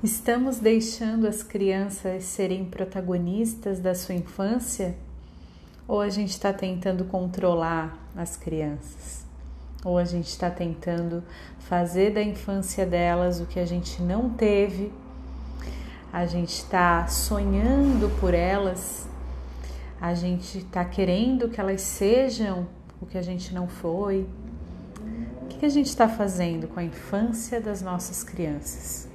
Estamos deixando as crianças serem protagonistas da sua infância? Ou a gente está tentando controlar as crianças? Ou a gente está tentando fazer da infância delas o que a gente não teve? A gente está sonhando por elas? A gente está querendo que elas sejam o que a gente não foi? O que a gente está fazendo com a infância das nossas crianças?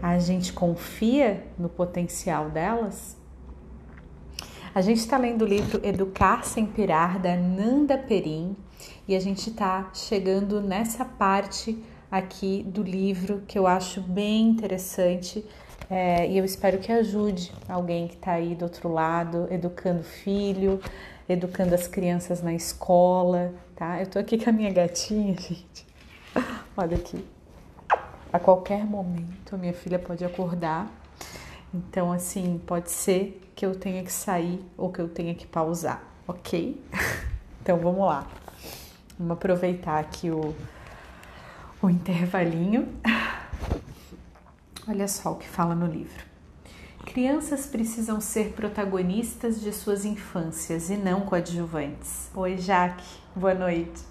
A gente confia no potencial delas? A gente está lendo o livro Educar Sem Pirar, da Nanda Perin, e a gente está chegando nessa parte aqui do livro que eu acho bem interessante e eu espero que ajude alguém que está aí do outro lado, educando o filho, educando as crianças na escola, tá? Eu tô aqui com a minha gatinha, gente. Olha aqui. A qualquer momento a minha filha pode acordar, então assim, pode ser que eu tenha que sair ou que eu tenha que pausar, ok? Então vamos lá, vamos aproveitar aqui o intervalinho. Olha só o que fala no livro. Crianças precisam ser protagonistas de suas infâncias e não coadjuvantes. Oi, Jaque, boa noite.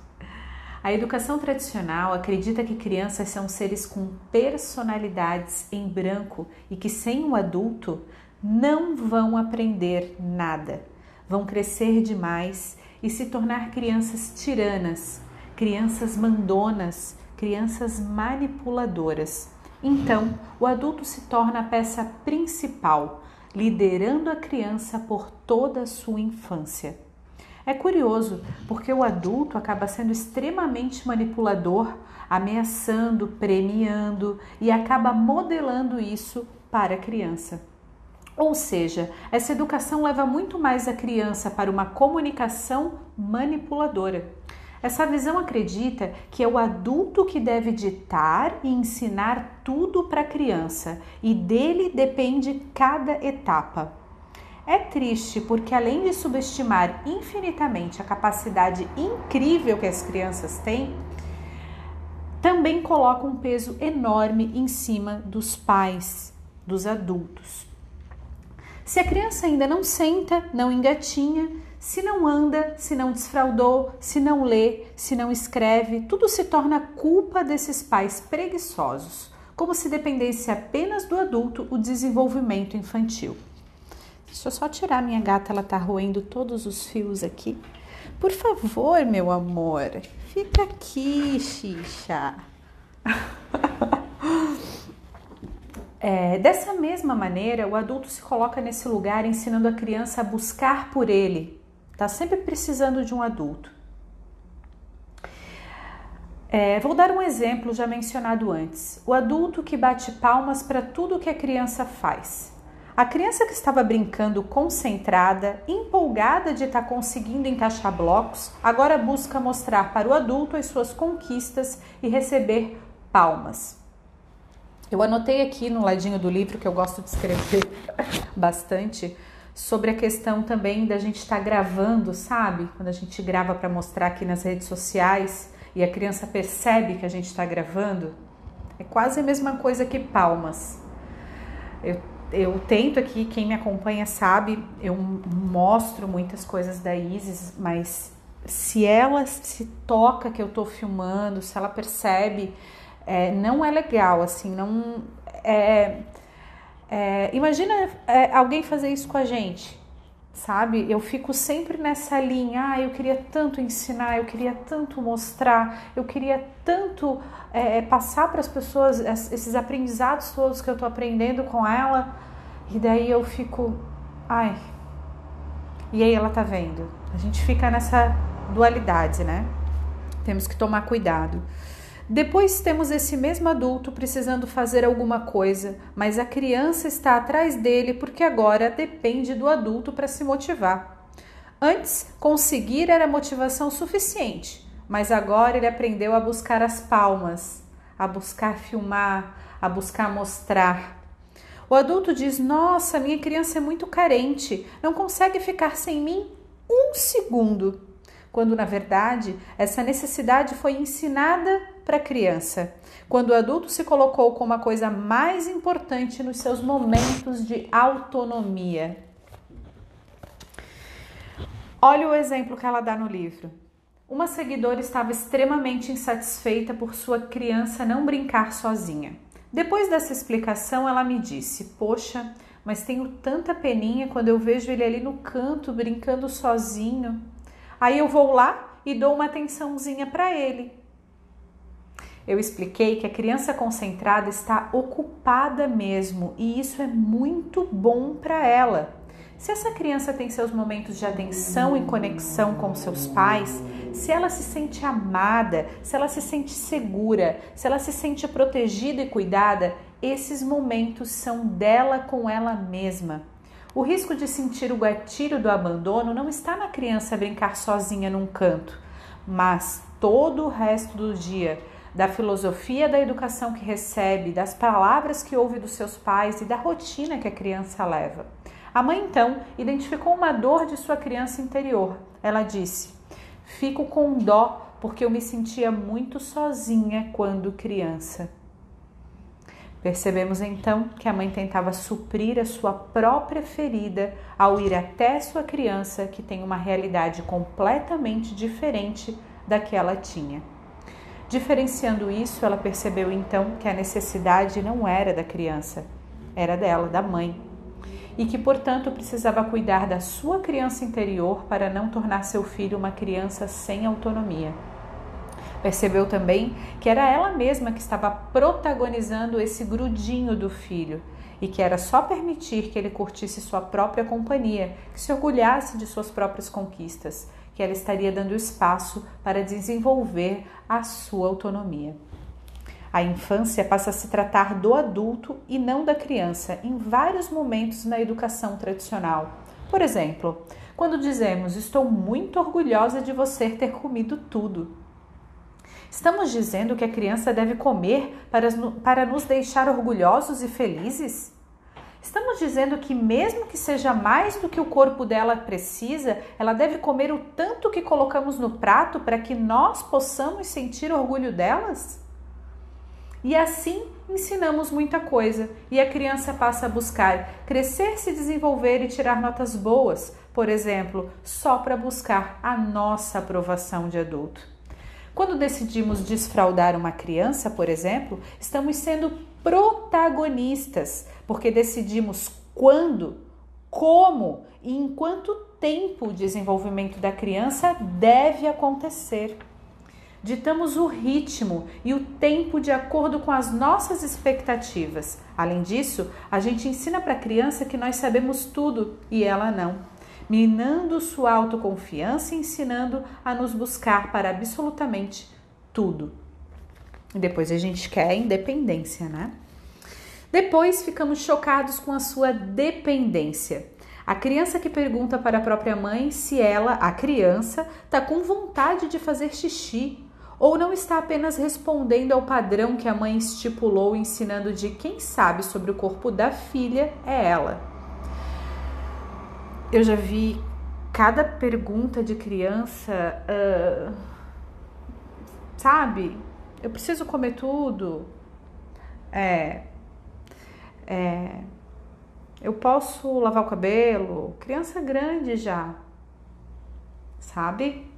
A educação tradicional acredita que crianças são seres com personalidades em branco e que sem o adulto não vão aprender nada. Vão crescer demais e se tornar crianças tiranas, crianças mandonas, crianças manipuladoras. Então, o adulto se torna a peça principal, liderando a criança por toda a sua infância. É curioso, porque o adulto acaba sendo extremamente manipulador, ameaçando, premiando e acaba modelando isso para a criança. Ou seja, essa educação leva muito mais a criança para uma comunicação manipuladora. Essa visão acredita que é o adulto que deve ditar e ensinar tudo para a criança e dele depende cada etapa. É triste porque, além de subestimar infinitamente a capacidade incrível que as crianças têm, também coloca um peso enorme em cima dos pais, dos adultos. Se a criança ainda não senta, não engatinha, se não anda, se não desfraldou, se não lê, se não escreve, tudo se torna culpa desses pais preguiçosos, como se dependesse apenas do adulto o desenvolvimento infantil. Deixa eu só tirar minha gata, ela tá roendo todos os fios aqui. Por favor, meu amor, fica aqui, Xixa. Dessa mesma maneira, o adulto se coloca nesse lugar ensinando a criança a buscar por ele. Tá sempre precisando de um adulto. Vou dar um exemplo já mencionado antes. O adulto que bate palmas para tudo que a criança faz. A criança que estava brincando concentrada, empolgada de estar conseguindo encaixar blocos, agora busca mostrar para o adulto as suas conquistas e receber palmas. Eu anotei aqui no ladinho do livro, que eu gosto de escrever bastante, sobre a questão também da gente estar gravando, sabe? Quando a gente grava para mostrar aqui nas redes sociais e a criança percebe que a gente está gravando, é quase a mesma coisa que palmas. Eu tento aqui, quem me acompanha sabe, eu mostro muitas coisas da Isis, mas se ela se toca que eu tô filmando, se ela percebe, não é legal, assim, não imagina alguém fazer isso com a gente, sabe? Eu fico sempre nessa linha, eu queria tanto ensinar, eu queria tanto mostrar, eu queria tanto passar para as pessoas esses aprendizados todos que eu tô aprendendo com ela, e daí eu fico, e aí ela tá vendo? A gente fica nessa dualidade, né? Temos que tomar cuidado. Depois temos esse mesmo adulto precisando fazer alguma coisa, mas a criança está atrás dele porque agora depende do adulto para se motivar. Antes, conseguir era motivação suficiente, mas agora ele aprendeu a buscar as palmas, a buscar filmar, a buscar mostrar. O adulto diz, nossa, minha criança é muito carente, não consegue ficar sem mim um segundo. Quando, na verdade, essa necessidade foi ensinada para a criança, quando o adulto se colocou como a coisa mais importante nos seus momentos de autonomia. Olha o exemplo que ela dá no livro. Uma seguidora estava extremamente insatisfeita por sua criança não brincar sozinha. Depois dessa explicação, ela me disse: poxa, mas tenho tanta peninha quando eu vejo ele ali no canto brincando sozinho. Aí eu vou lá e dou uma atençãozinha para ele. Eu expliquei que a criança concentrada está ocupada mesmo e isso é muito bom para ela. Se essa criança tem seus momentos de atenção e conexão com seus pais, se ela se sente amada, se ela se sente segura, se ela se sente protegida e cuidada, esses momentos são dela com ela mesma. O risco de sentir o gatilho do abandono não está na criança brincar sozinha num canto, mas todo o resto do dia, da filosofia da educação que recebe, das palavras que ouve dos seus pais e da rotina que a criança leva. A mãe, então, identificou uma dor de sua criança interior. Ela disse: fico com dó porque eu me sentia muito sozinha quando criança. Percebemos, então, que a mãe tentava suprir a sua própria ferida ao ir até sua criança, que tem uma realidade completamente diferente da que ela tinha. Diferenciando isso, ela percebeu, então, que a necessidade não era da criança, era dela, da mãe. E que, portanto, precisava cuidar da sua criança interior para não tornar seu filho uma criança sem autonomia. Percebeu também que era ela mesma que estava protagonizando esse grudinho do filho e que era só permitir que ele curtisse sua própria companhia, que se orgulhasse de suas próprias conquistas, que ela estaria dando espaço para desenvolver a sua autonomia. A infância passa a se tratar do adulto e não da criança em vários momentos na educação tradicional. Por exemplo, quando dizemos: estou muito orgulhosa de você ter comido tudo. Estamos dizendo que a criança deve comer para nos deixar orgulhosos e felizes? Estamos dizendo que mesmo que seja mais do que o corpo dela precisa, ela deve comer o tanto que colocamos no prato para que nós possamos sentir orgulho delas? E assim ensinamos muita coisa e a criança passa a buscar crescer, se desenvolver e tirar notas boas, por exemplo, só para buscar a nossa aprovação de adulto. Quando decidimos desfraldar uma criança, por exemplo, estamos sendo protagonistas, porque decidimos quando, como e em quanto tempo o desenvolvimento da criança deve acontecer. Ditamos o ritmo e o tempo de acordo com as nossas expectativas. Além disso, a gente ensina para a criança que nós sabemos tudo e ela não, minando sua autoconfiança e ensinando a nos buscar para absolutamente tudo. E depois a gente quer independência, né? Depois ficamos chocados com a sua dependência. A criança que pergunta para a própria mãe se ela, a criança, está com vontade de fazer xixi ou não está apenas respondendo ao padrão que a mãe estipulou, ensinando de quem sabe sobre o corpo da filha é ela. Eu já vi cada pergunta de criança, sabe? Eu preciso comer tudo. Eu posso lavar o cabelo? Criança grande já, sabe?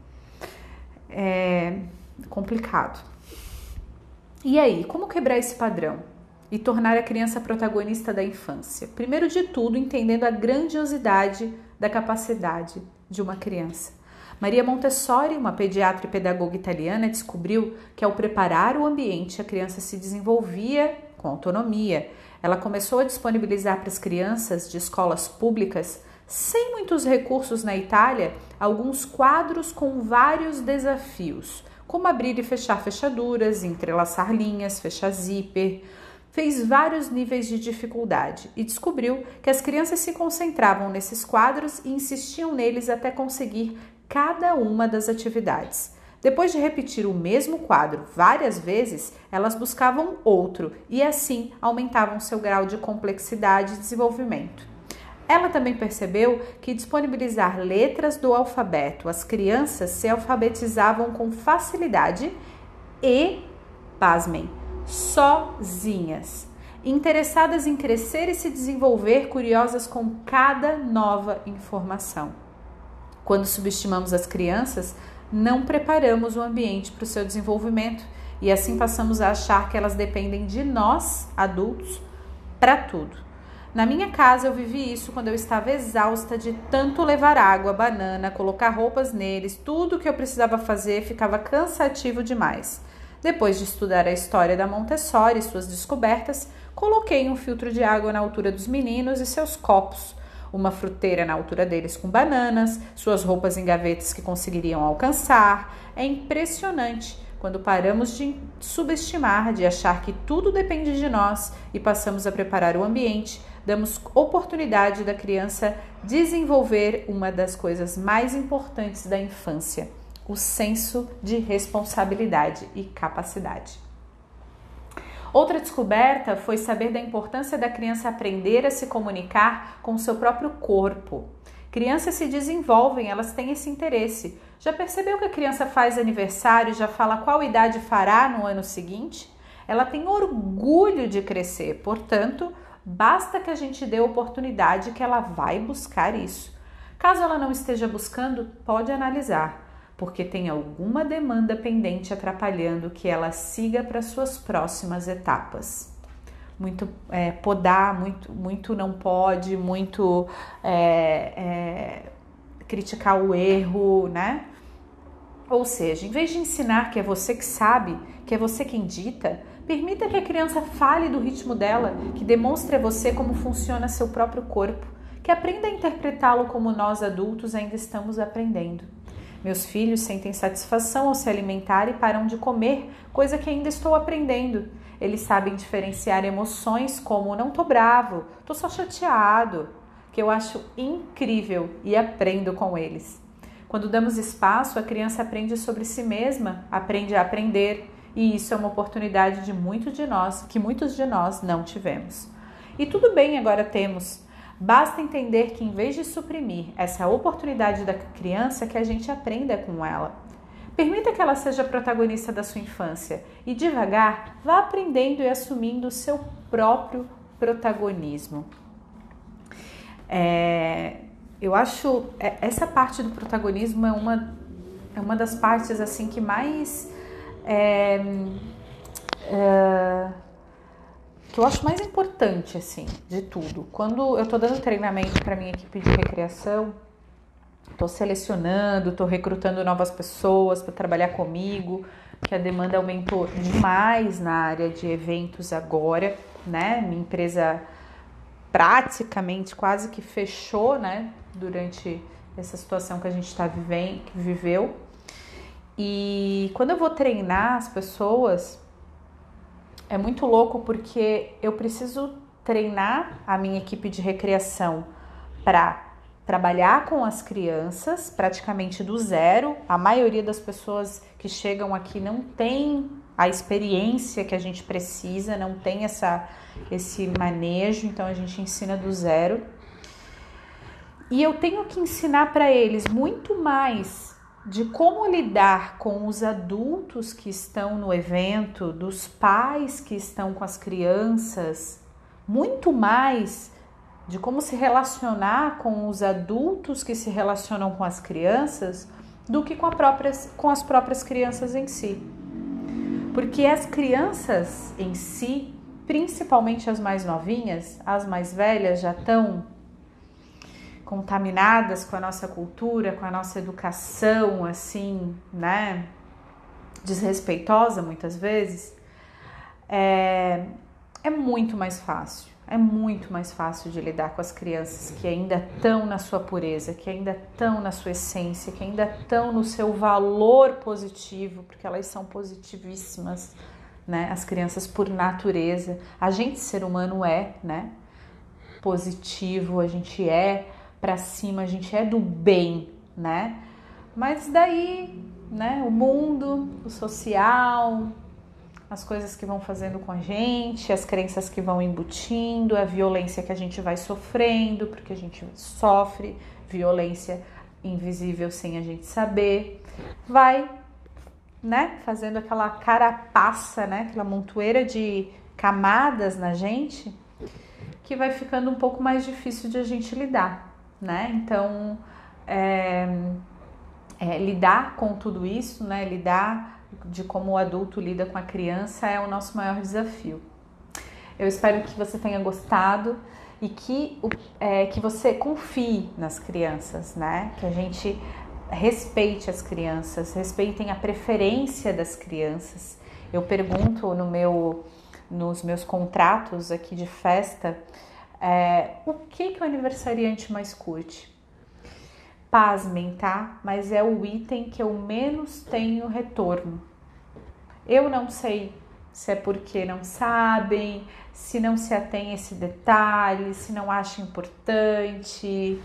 É complicado. E aí, como quebrar esse padrão e tornar a criança protagonista da infância? Primeiro de tudo, entendendo a grandiosidade da capacidade de uma criança. Maria Montessori, uma pediatra e pedagoga italiana, descobriu que ao preparar o ambiente, a criança se desenvolvia com autonomia. Ela começou a disponibilizar para as crianças de escolas públicas, sem muitos recursos na Itália, alguns quadros com vários desafios, como abrir e fechar fechaduras, entrelaçar linhas, fechar zíper. Fez vários níveis de dificuldade e descobriu que as crianças se concentravam nesses quadros e insistiam neles até conseguir cada uma das atividades. Depois de repetir o mesmo quadro várias vezes, elas buscavam outro e assim aumentavam seu grau de complexidade e desenvolvimento. Ela também percebeu que disponibilizar letras do alfabeto, as crianças se alfabetizavam com facilidade e pasmem, sozinhas, interessadas em crescer e se desenvolver, curiosas com cada nova informação. Quando subestimamos as crianças, não preparamos o ambiente para o seu desenvolvimento e assim passamos a achar que elas dependem de nós, adultos, para tudo. Na minha casa eu vivi isso quando eu estava exausta de tanto levar água, banana, colocar roupas neles, tudo que eu precisava fazer ficava cansativo demais. Depois de estudar a história da Montessori e suas descobertas, coloquei um filtro de água na altura dos meninos e seus copos, uma fruteira na altura deles com bananas, suas roupas em gavetas que conseguiriam alcançar. É impressionante quando paramos de subestimar, de achar que tudo depende de nós e passamos a preparar o ambiente, damos oportunidade da criança desenvolver uma das coisas mais importantes da infância, o senso de responsabilidade e capacidade. Outra descoberta foi saber da importância da criança aprender a se comunicar com o seu próprio corpo. Crianças se desenvolvem, elas têm esse interesse. Já percebeu que a criança faz aniversário e já fala qual idade fará no ano seguinte? Ela tem orgulho de crescer, portanto, basta que a gente dê oportunidade que ela vai buscar isso. Caso ela não esteja buscando, pode analisar, porque tem alguma demanda pendente atrapalhando que ela siga para suas próximas etapas. Muito podar, muito não pode, muito criticar o erro, né? Ou seja, em vez de ensinar que é você que sabe, que é você quem dita, permita que a criança fale do ritmo dela, que demonstre a você como funciona seu próprio corpo, que aprenda a interpretá-lo como nós adultos ainda estamos aprendendo. Meus filhos sentem satisfação ao se alimentar e param de comer, coisa que ainda estou aprendendo. Eles sabem diferenciar emoções como não tô bravo, tô só chateado, que eu acho incrível e aprendo com eles. Quando damos espaço, a criança aprende sobre si mesma, aprende a aprender, e isso é uma oportunidade que muitos de nós não tivemos. E tudo bem, agora temos. Basta entender que em vez de suprimir essa oportunidade da criança, que a gente aprenda com ela. Permita que ela seja protagonista da sua infância e devagar vá aprendendo e assumindo o seu próprio protagonismo. Eu acho essa parte do protagonismo é uma das partes assim que mais que eu acho mais importante assim de tudo. Quando eu tô dando treinamento para minha equipe de recreação, tô selecionando, tô recrutando novas pessoas para trabalhar comigo, que a demanda aumentou demais na área de eventos agora, né? Minha empresa praticamente quase que fechou, né? Durante essa situação que a gente viveu. E quando eu vou treinar as pessoas, é muito louco porque eu preciso treinar a minha equipe de recreação para trabalhar com as crianças praticamente do zero. A maioria das pessoas que chegam aqui não tem a experiência que a gente precisa, não tem esse manejo, então a gente ensina do zero. E eu tenho que ensinar para eles muito mais de como lidar com os adultos que estão no evento, dos pais que estão com as crianças, muito mais de como se relacionar com os adultos que se relacionam com as crianças do que com as próprias crianças em si. Porque as crianças em si, principalmente as mais novinhas, as mais velhas já estão contaminadas com a nossa cultura, com a nossa educação, assim, né, desrespeitosa muitas vezes, é muito mais fácil de lidar com as crianças que ainda estão na sua pureza, que ainda estão na sua essência, que ainda estão no seu valor positivo, porque elas são positivíssimas, né, as crianças por natureza. A gente, ser humano, né, positivo, a gente pra cima, a gente é do bem, né? Mas daí, né, o mundo, o social, as coisas que vão fazendo com a gente, as crenças que vão embutindo, a violência que a gente vai sofrendo, porque a gente sofre violência invisível sem a gente saber, vai né, fazendo aquela carapaça, né, aquela montoeira de camadas na gente, que vai ficando um pouco mais difícil de a gente lidar, né? Então, lidar com tudo isso, né, lidar de como o adulto lida com a criança é o nosso maior desafio. Eu espero que você tenha gostado e que você confie nas crianças, né? Que a gente respeite as crianças, respeitem a preferência das crianças. Eu pergunto nos meus contratos aqui de festa, o que o aniversariante mais curte? Pasmem, tá? Mas é o item que eu menos tenho retorno. Eu não sei se é porque não sabem, se não se atém a esse detalhe, se não acham importante,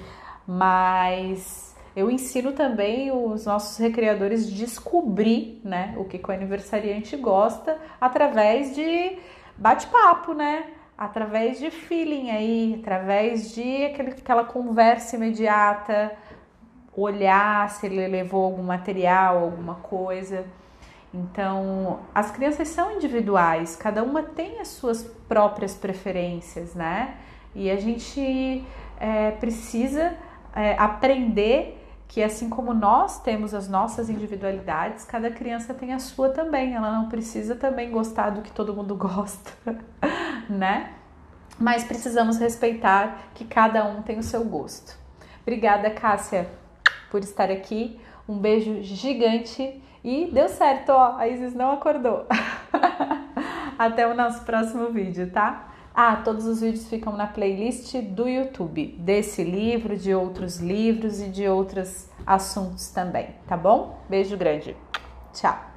mas eu ensino também os nossos recreadores a descobrir, né, o que o aniversariante gosta através de bate-papo, né? Através de feeling aí, através de aquela conversa imediata, olhar se ele levou algum material, alguma coisa. Então, as crianças são individuais, cada uma tem as suas próprias preferências, né? E a gente precisa aprender que, assim como nós temos as nossas individualidades, cada criança tem a sua também. Ela não precisa também gostar do que todo mundo gosta, né? Mas precisamos respeitar que cada um tem o seu gosto. Obrigada, Cássia, por estar aqui. Um beijo gigante e deu certo, ó, a Isis não acordou. Até o nosso próximo vídeo, tá? Todos os vídeos ficam na playlist do YouTube, desse livro, de outros livros e de outros assuntos também, tá bom? Beijo grande. Tchau.